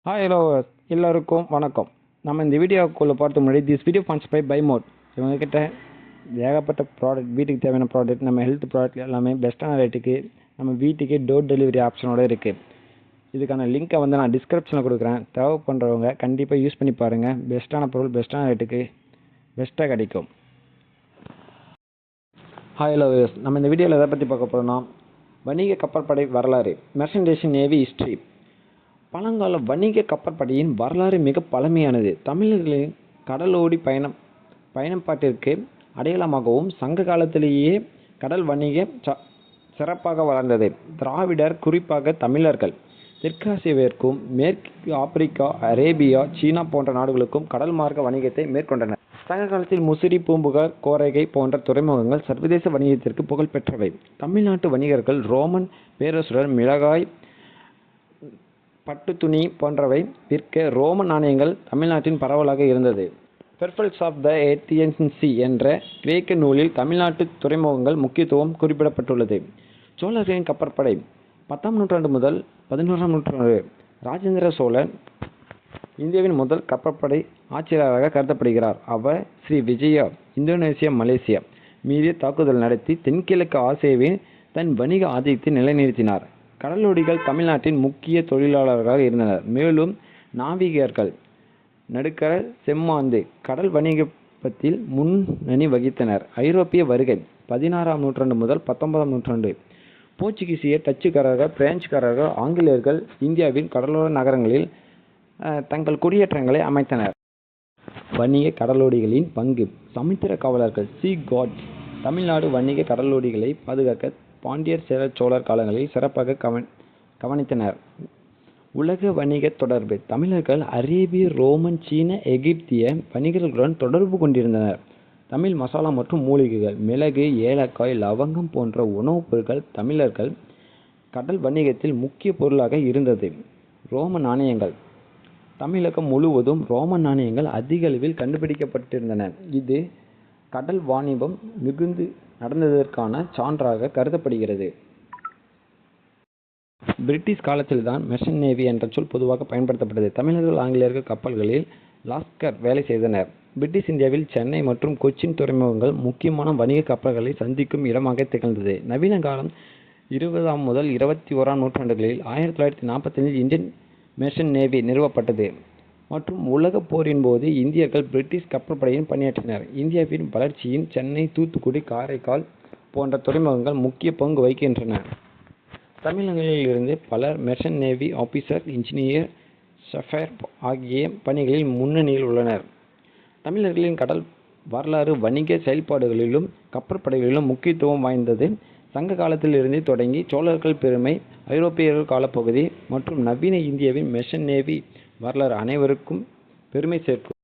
Hello எல்லோருக்கும் வணக்கம். நம்ம இந்த வீடியோக்குள்ளே பார்த்து முன்னாடி this video funds by mode. இவங்ககிட்ட ஏகப்பட்ட ப்ராடக்ட், வீட்டுக்கு தேவையான ப்ராடக்ட், நம்ம ஹெல்த் ப்ராடக்ட் எல்லாமே பெஸ்ட்டான ரேட்டுக்கு நம்ம வீட்டுக்கே டோர் டெலிவரி ஆப்ஷனோட இருக்குது. இதுக்கான லிங்க்கை நான் டிஸ்கிரிப்ஷனில் கொடுக்குறேன். தேவைப்படுறவங்க கண்டிப்பாக யூஸ் பண்ணி பாருங்கள். பெஸ்ட்டான பொருள் பெஸ்ட்டான ரேட்டுக்கு பெஸ்ட்டாக கிடைக்கும். ஹலோ, நம்ம இந்த வீடியோவில் எதை பற்றி பார்க்க போகிறோம்னா வணிக கப்பற்படை வரலாறு, மெர்ச்சன்டைசிங் நேவி ஹிஸ்ட்ரி. பழங்கால வணிக கப்பற்படையின் வரலாறு மிக பழமையானது. தமிழர்களின் கடலோடி பயணப்பாட்டிற்கு அடையாளமாகவும் சங்க காலத்திலேயே கடல் வணிக சிறப்பாக வளர்ந்தது. திராவிடர், குறிப்பாக தமிழர்கள், தெற்காசியாவிற்கும் மேற்கு ஆப்பிரிக்கா, அரேபியா, சீனா போன்ற நாடுகளுக்கும் கடல் மார்க்க வணிகத்தை மேற்கொண்டனர். சங்க காலத்தில் முசிறி, பூம்புகார், கோரகை போன்ற துறைமுகங்கள் சர்வதேச வணிகத்திற்கு புகழ் பெற்றவை. தமிழ்நாட்டு வணிகர்கள் ரோமன் பேரரசுடன் மிளகாய், பட்டு துணி போன்றவை விற்க ரோம நாணயங்கள் தமிழ்நாட்டின் பரவலாக இருந்தது. பெர்ஃபல்ஸ் ஆஃப் த ஏத்தியன் சி என்ற கிரேக்க நூலில் தமிழ்நாட்டு துறைமுகங்கள் முக்கியத்துவம் குறிப்பிடப்பட்டுள்ளது. சோழர்களின் கப்பற்படை 10ஆம் நூற்றாண்டு முதல் 11ஆம் நூற்றாண்டு. ராஜேந்திர சோழன் இந்தியாவின் முதல் கப்பற்படை ஆட்சியாளராக கருதப்படுகிறார். அவர் ஸ்ரீ விஜயா இந்தோனேசியா, மலேசியா மீது தாக்குதல் நடத்தி தென்கிழக்கு ஆசியாவின் தன் வணிக ஆதிக்கத்தை நிலைநிறுத்தினார். கடலோடிகள் தமிழ்நாட்டின் முக்கிய தொழிலாளர்களாக இருந்தனர். மேலும் நாவிகர்கள் நடுக்கடல் செம்மாந்து கடல் வணிகத்தில் முன்னணி வகித்தனர். ஐரோப்பிய வருகை 16ஆம் நூற்றாண்டு முதல் 19ஆம் நூற்றாண்டு. போர்ச்சுகீசியர், டச்சுக்காரர்கள், பிரெஞ்சுக்காரர்கள், ஆங்கிலேயர்கள் இந்தியாவின் கடலோர நகரங்களில் தங்கள் குடியேற்றங்களை அமைத்தனர். வணிக கடலோடிகளின் பங்கு. சமுத்திர காவலர்கள், சீ கார்ட்ஸ் தமிழ்நாடு வணிக கடலோடிகளை பாதுகாக்க பாண்டியர், சேர, சோழர் காலங்களில் சிறப்பாக கவனித்தனர். உலக வணிக தொடர்பு. தமிழர்கள் அரேபிய, ரோமன், சீன, எகிப்திய வணிகர்களுடன் தொடர்பு கொண்டிருந்தனர். தமிழ் மசாலா மற்றும் மூலிகைகள், மிளகு, ஏலக்காய், லவங்கம் போன்ற உணவுப் பொருட்கள் தமிழர்கள் கடல் வணிகத்தில் முக்கிய பொருளாக இருந்தது. ரோம நாணயங்கள். தமிழகம் முழுவதும் ரோமன் நாணயங்கள் அதிக அளவில் கண்டுபிடிக்கப்பட்டிருந்தன. இது கடல் வாணிபம் மிகுந்து நடந்ததற்கான சான்றாக கருதப்படுகிறது. பிரிட்டிஷ் காலத்தில்தான் மெர்ச்சன்ட் நேவி என்ற சொல் பொதுவாக பயன்படுத்தப்பட்டது. தமிழர்கள், ஆங்கிலேயர்கள் கப்பல்களில் லாஸ்கர் வேலை செய்தனர். பிரிட்டிஷ் இந்தியாவில் சென்னை மற்றும் கொச்சின் துறைமுகங்கள் முக்கியமான வணிக கப்பல்களை சந்திக்கும் இடமாக திகழ்ந்தது. நவீன காலம் 20ஆம் முதல் 21ஆம் நூற்றாண்டுகளில் 1945 இந்தியன் மெர்ச்சன்ட் நேவி நிறுவப்பட்டது மற்றும் உலகப் போரின் போது இந்தியர்கள் பிரிட்டிஷ் கப்பற்படையில் பணியாற்றினர். இந்தியாவின் வளர்ச்சியின் சென்னை, தூத்துக்குடி, காரைக்கால் போன்ற துறைமுகங்கள் முக்கிய பங்கு வகிக்கின்றன. தமிழகங்களிலிருந்து பலர் merchant navy officer, engineer, Schaefer ஆகிய பணிகளில் முன்னணியில் உள்ளனர். தமிழர்களின் கடல் வரலாறு வணிக செயல்பாடுகளிலும் கப்பற்படைகளிலும் முக்கியத்துவம் வாய்ந்தது. சங்க காலத்திலிருந்து தொடங்கி சோழர்கள் பெருமை, ஐரோப்பியர்கள் காலப்பகுதி மற்றும் நவீன இந்தியாவின் மெர்ச்சன்ட் நேவி வரலாறு அனைவருக்கும் பெருமை சேர்க்கும்.